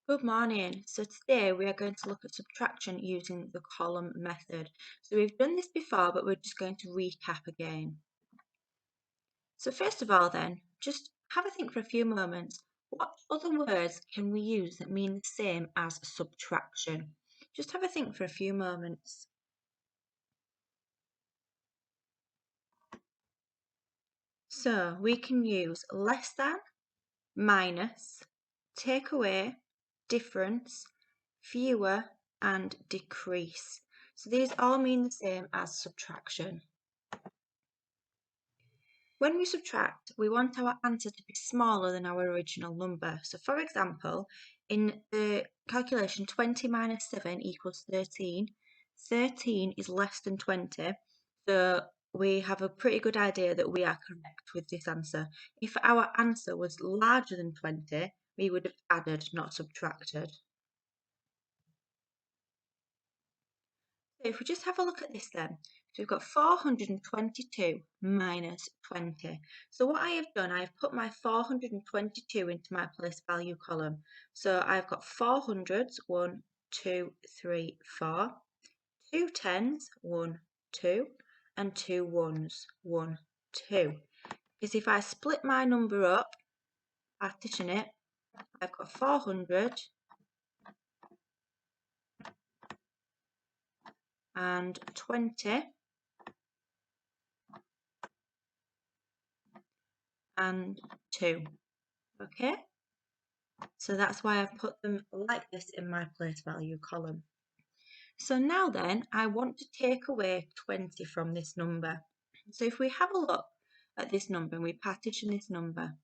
Good morning. So today we are going to look at subtraction using the column method. So we've done this before, but we're just going to recap again. So first of all then, just have a think for a few moments. What other words can we use that mean the same as subtraction? Just have a think for a few moments. So we can use less than, minus, take away, difference, fewer, and decrease. So these all mean the same as subtraction. When we subtract, we want our answer to be smaller than our original number. So for example, in the calculation 20 minus 7 equals 13, 13 is less than 20. So we have a pretty good idea that we are correct with this answer. If our answer was larger than 20, we would have added, not subtracted. So if we just have a look at this then, so we've got 422 minus 20. So what I have done, I've put my 422 into my place value column. So I've got 400s, 1, 2, 3, 4, 2 tens, 1, 2, and 2 ones, 1, 2. Because if I split my number up, partition it, I've got 400 and 20 and 2. Okay? So that's why I've put them like this in my place value column. So now then, I want to take away 20 from this number. So if we have a look at this number and we partition this number,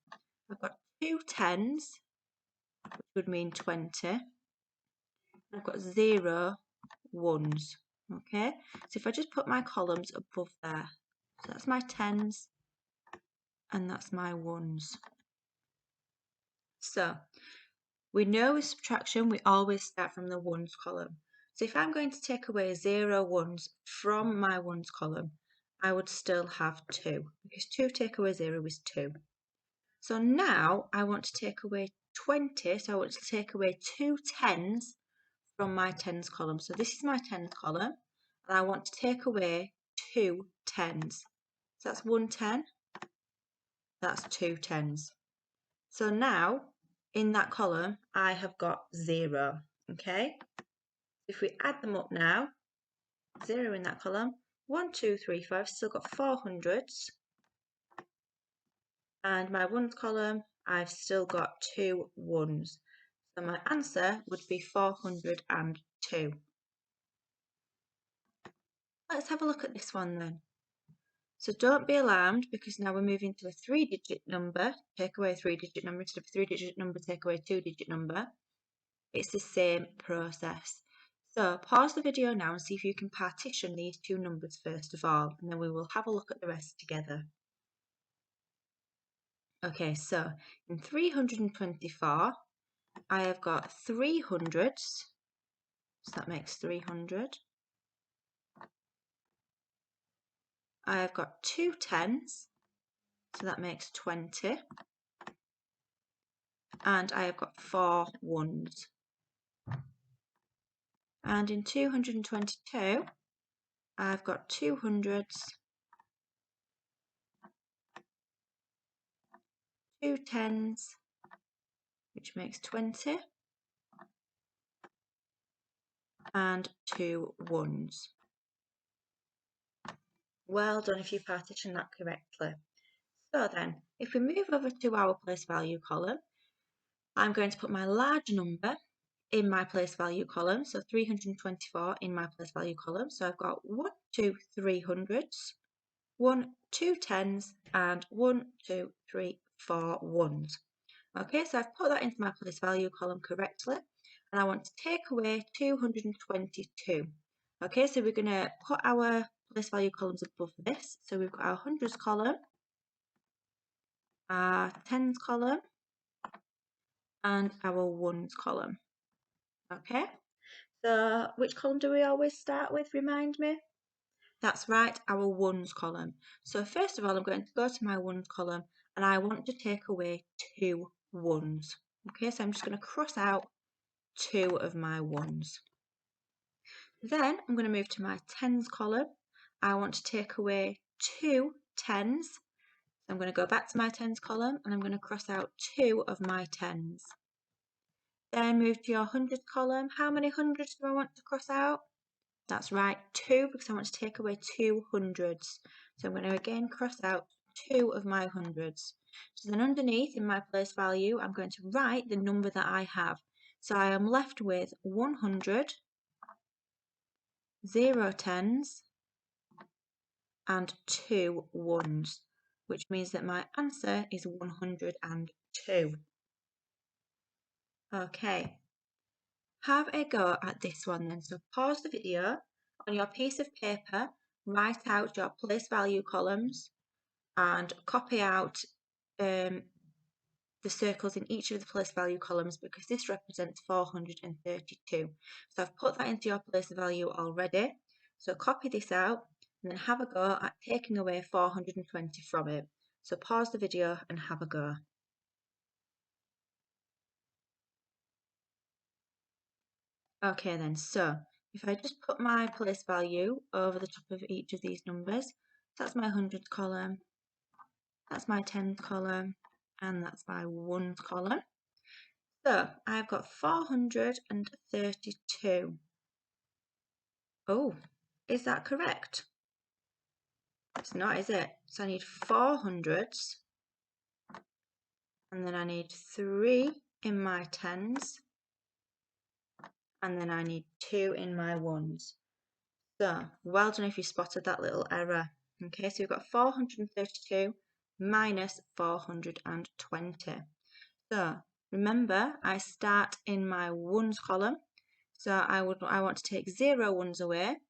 I've got 2 tens, which would mean 20. I've got 0 ones. Okay, so if I just put my columns above there, so that's my tens and that's my ones. So we know with subtraction, we always start from the ones column. So if I'm going to take away 0 ones from my ones column, I would still have 2, because 2 take away 0 is 2. So now I want to take away 20, so I want to take away 2 tens from my tens column. So this is my tens column, and I want to take away 2 tens. So that's 1 10, that's 2 tens. So now, in that column, I have got 0, okay? If we add them up now, 0 in that column, 1, 2, 3, 5, still got 400s. And my ones column, I've still got 2 ones. So my answer would be 402. Let's have a look at this one then. So don't be alarmed, because now we're moving to a 3-digit number, take away a 3-digit number, instead of a 3-digit number, take away a 2-digit number. It's the same process. So pause the video now and see if you can partition these two numbers first of all, and then we will have a look at the rest together. Okay, so in 324, I have got 300s, so that makes 300. I have got 2 tens, so that makes 20. And I have got 4 ones. And in 222, I've got 200s, 2 tens, which makes 20, and 2 ones. Well done if you partitioned that correctly. So then, if we move over to our place value column, I'm going to put my large number in my place value column, so 324 in my place value column. So I've got 1, 2, 300s, 1, 2 tens, and 1, 2, 3, 4 ones. Okay, so I've put that into my place value column correctly, and I want to take away 222. Okay, so we're going to put our place value columns above this. So we've got our hundreds column, our tens column, and our ones column. Okay, so which column do we always start with? Remind me. That's right, our ones column. So first of all, I'm going to go to my ones column, and I want to take away 2 ones. Okay, so I'm just going to cross out 2 of my ones. Then I'm going to move to my tens column. I want to take away 2 tens. So I'm going to go back to my tens column and I'm going to cross out 2 of my tens. Then move to your hundreds column. How many hundreds do I want to cross out? That's right, 2, because I want to take away 2 hundreds. So I'm going to again cross out 2 of my hundreds. So then underneath in my place value, I'm going to write the number that I have. So I am left with 100, 0 tens, and 2 ones, which means that my answer is 102. Okay, have a go at this one then. So pause the video, on your piece of paper, write out your place value columns and copy out the circles in each of the place value columns because this represents 432. So I've put that into your place value already. So copy this out and then have a go at taking away 420 from it. So pause the video and have a go. Okay then, so if I just put my place value over the top of each of these numbers, that's my hundreds column, that's my tens column, and that's my ones column. So I've got 432. Oh, is that correct? It's not, is it? So I need 4 hundreds, and then I need 3 in my tens, and then I need 2 in my ones. So, well done if you spotted that little error. Okay, so we've got 432 minus 420. So, remember, I start in my ones column. So I want to take 0 ones away.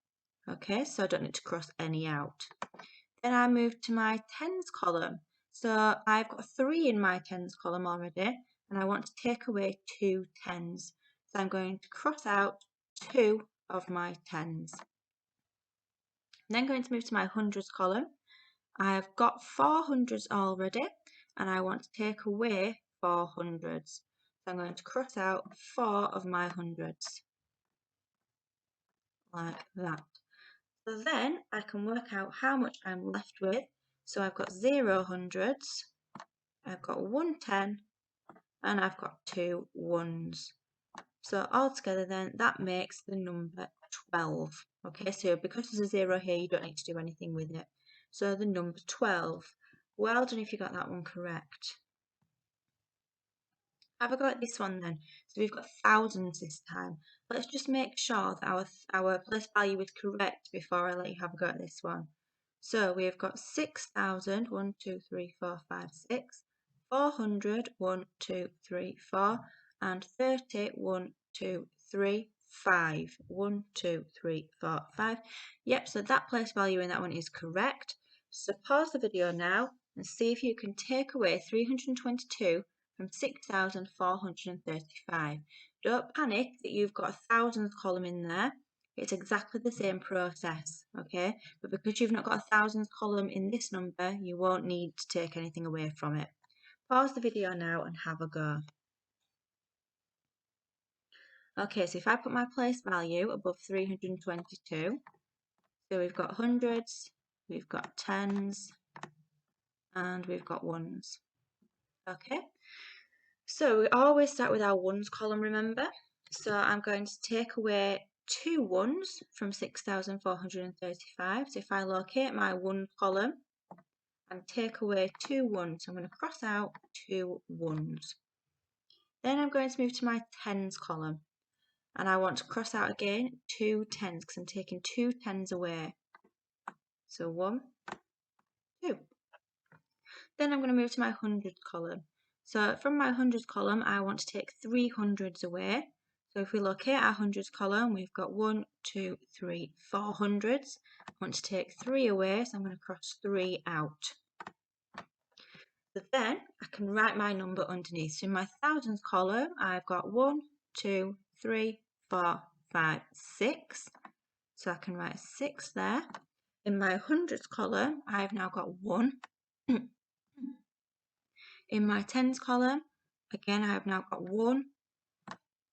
Okay, so I don't need to cross any out. Then I move to my tens column. So I've got 3 in my tens column already, and I want to take away 2 tens. So I'm going to cross out 2 of my tens. I'm then going to move to my hundreds column. I've got 4 hundreds already, and I want to take away 4 hundreds. So I'm going to cross out 4 of my hundreds, like that. So then I can work out how much I'm left with. So I've got 0 hundreds, I've got 1 10, and I've got 2 ones. So altogether then that makes the number 12. Okay, so because there's a 0 here, you don't need to do anything with it. So the number 12. Well done if you got that one correct. Have a go at this one then. So we've got thousands this time. Let's just make sure that our place value is correct before I let you have a go at this one. So we've got 6,000, 1, 2, 3, 4, 5, 6, 400, 1, 2, 3, 4, and 30, 1, 2, 3, 5. 1, 2, 3, 4, 5. Yep, so that place value in that one is correct. So pause the video now and see if you can take away 322 from 6,435. Don't panic that you've got a thousands column in there. It's exactly the same process, okay? But because you've not got a thousands column in this number, you won't need to take anything away from it. Pause the video now and have a go. Okay, so if I put my place value above 322, so we've got hundreds, we've got tens, and we've got ones. Okay, so we always start with our ones column, remember? So I'm going to take away 2 ones from 6,435. So if I locate my ones column and take away 2 ones, I'm going to cross out 2 ones. Then I'm going to move to my tens column and I want to cross out again 2 tens because I'm taking 2 tens away. So 1, 2. Then I'm going to move to my hundreds column. So from my hundreds column, I want to take 3 hundreds away. So if we locate our hundreds column, we've got 1, 2, 3, 4 hundreds. I want to take 3 away, so I'm going to cross 3 out. So then I can write my number underneath. So in my thousands column, I've got 1, 2, 3, 4, 5, 6. So I can write 6 there. In my hundreds column, I've now got 1. In my tens column, again, I have now got 1.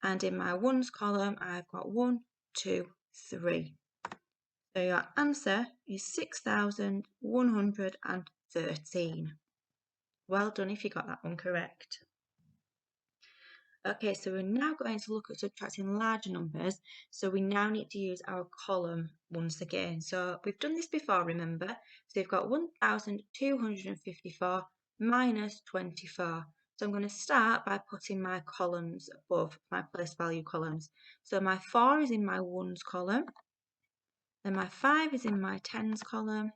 And in my ones column, I've got 1, 2, 3. So your answer is 6,113. Well done if you got that one correct. Okay, so we're now going to look at subtracting larger numbers. So we now need to use our column once again. So we've done this before, remember? So we've got 1,254 minus 24. So I'm going to start by putting my columns above my place value columns. So my 4 is in my ones column. Then my 5 is in my tens column.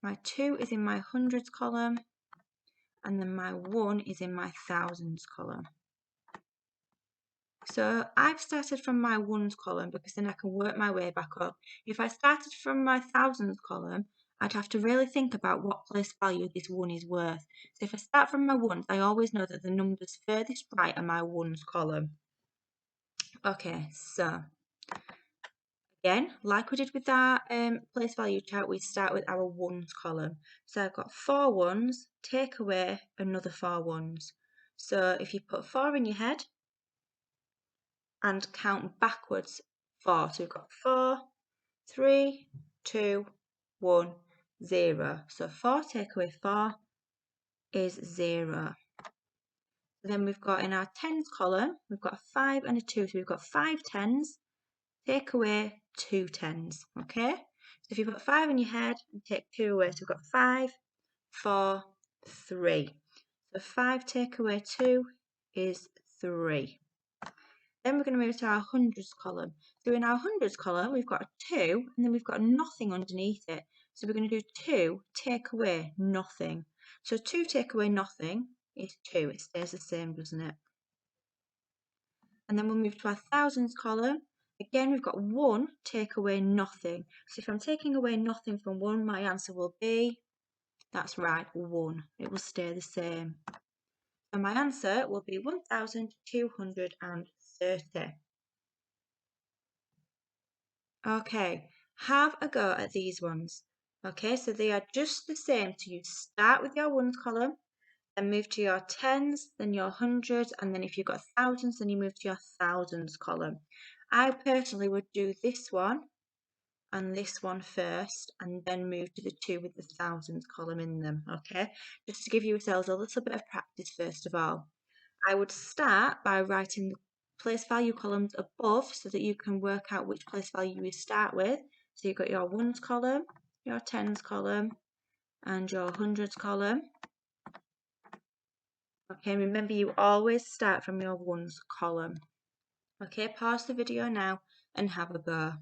My 2 is in my hundreds column. And then my 1 is in my thousands column. So I've started from my ones column because then I can work my way back up. If I started from my thousands column, I'd have to really think about what place value this 1 is worth. So if I start from my ones, I always know that the numbers furthest right are my ones column. Okay, so again, like we did with our place value chart, we start with our ones column. So I've got 4 ones, take away another 4 ones. So if you put 4 in your head and count backwards 4, so we've got 4, 3, 2, 1, 0. So 4 take away 4 is 0. Then we've got in our tens column, we've got a 5 and a 2. So we've got 5 tens, take away 2 tens. Okay? So if you put 5 in your head and take 2 away, so we've got 5, 4, 3. So 5 take away 2 is 3. Then we're going to move to our hundreds column. So in our hundreds column, we've got a 2 and then we've got nothing underneath it. So we're going to do 2 take away nothing. So 2 take away nothing is 2. It stays the same, doesn't it? And then we'll move to our thousands column. Again, we've got 1 take away nothing. So if I'm taking away nothing from 1, my answer will be, that's right, 1. It will stay the same. So my answer will be 1,230. Okay, have a go at these ones. Okay, so they are just the same. So you start with your ones column, then move to your tens, then your hundreds, and then if you've got thousands, then you move to your thousands column. I personally would do this one and this one first, and then move to the 2 with the thousands column in them. Okay, just to give yourselves a little bit of practice first of all. I would start by writing the place value columns above so that you can work out which place value you start with. So you've got your ones column, your tens column, and your hundreds column. Okay, remember you always start from your ones column. Okay, pause the video now and have a go.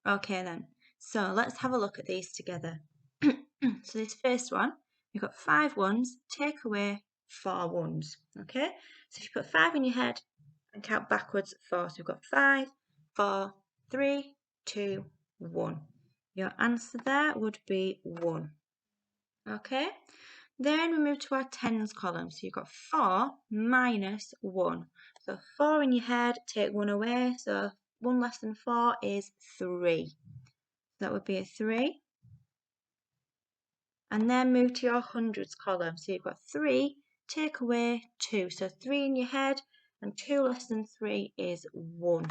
Okay then, so let's have a look at these together. So this first one, you've got 5 ones, take away 4 ones. Okay, so if you put 5 in your head and count backwards 4, so we've got 5, 4, 3, 2, 1. Your answer there would be 1. Okay, then we move to our tens column. So you've got 4 minus 1. So 4 in your head, take 1 away. So 1 less than 4 is 3. That would be a 3. And then move to your hundreds column. So you've got 3, take away 2. So 3 in your head and 2 less than 3 is 1.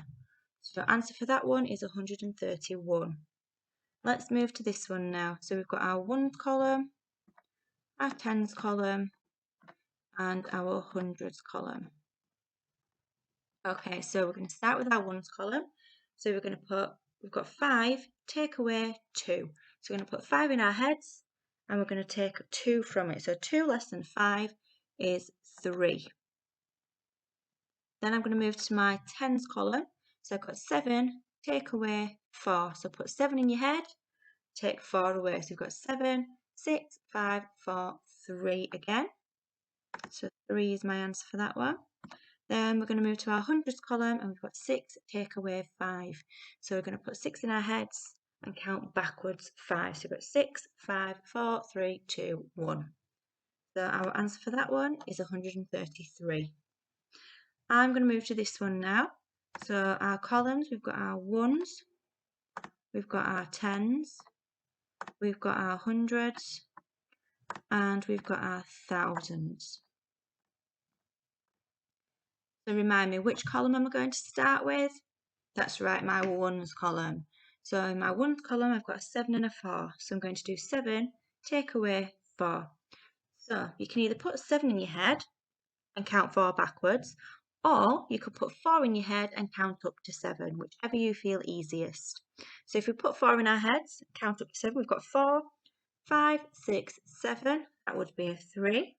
So your answer for that one is 131. Let's move to this one now. So we've got our ones column, our tens column, and our hundreds column. Okay, so we're going to start with our ones column. So we're going to put, we've got 5, take away 2. So we're going to put 5 in our heads and we're going to take 2 from it. So 2 less than 5 is 3. Then I'm going to move to my tens column. So I've got 7, take away 4. So put 7 in your head, take 4 away. So we've got 7, 6, 5, 4, 3 again. So 3 is my answer for that one. Then we're going to move to our hundreds column and we've got 6, take away 5. So we're going to put 6 in our heads and count backwards 5. So we've got 6, 5, 4, 3, 2, 1. So our answer for that one is 133. I'm going to move to this one now. So our columns, we've got our ones, we've got our tens, we've got our hundreds, and we've got our thousands. So remind me, which column am I going to start with? That's right, my ones column. So in my ones column, I've got a 7 and a 4. So I'm going to do 7, take away 4. So you can either put 7 in your head and count 4 backwards, or you could put 4 in your head and count up to 7, whichever you feel easiest. So if we put 4 in our heads, count up to 7, we've got 4, 5, 6, 7. That would be a 3.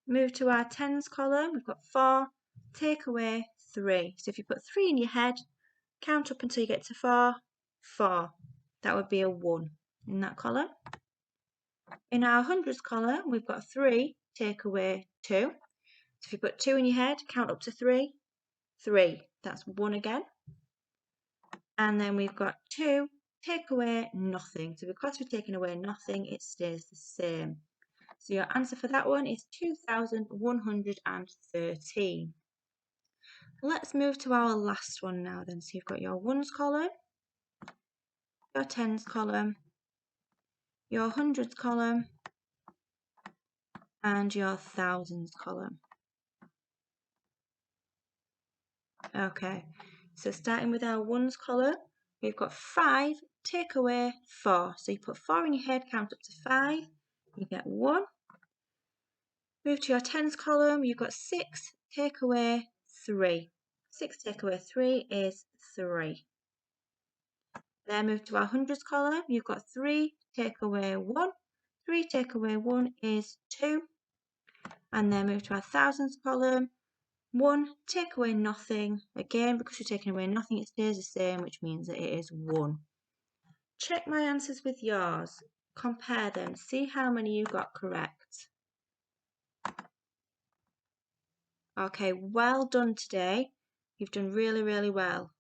Move to our tens column, we've got 4, take away 3. So if you put 3 in your head, count up until you get to 4, 4. That would be a 1 in that column. In our hundreds column, we've got 3, take away 2. So if you put 2 in your head, count up to 3, 3. That's 1 again. And then we've got 2, take away nothing. So because we're taking away nothing, it stays the same. So your answer for that one is 2,113. Let's move to our last one now then. So you've got your ones column, your tens column, your hundreds column, and your thousands column. Okay, so starting with our ones column, we've got 5, take away 4. So you put 4 in your head, count up to 5, you get 1. Move to your tens column, you've got 6, take away 3. 6 take away 3 is 3. Then move to our hundreds column, you've got 3, take away 1. 3 take away 1 is 2. And then move to our thousands column, 1, take away nothing. Again, because you're taking away nothing, it stays the same, which means that it is 1. Check my answers with yours. Compare them. See how many you got correct. Okay, well done today. You've done really, really well.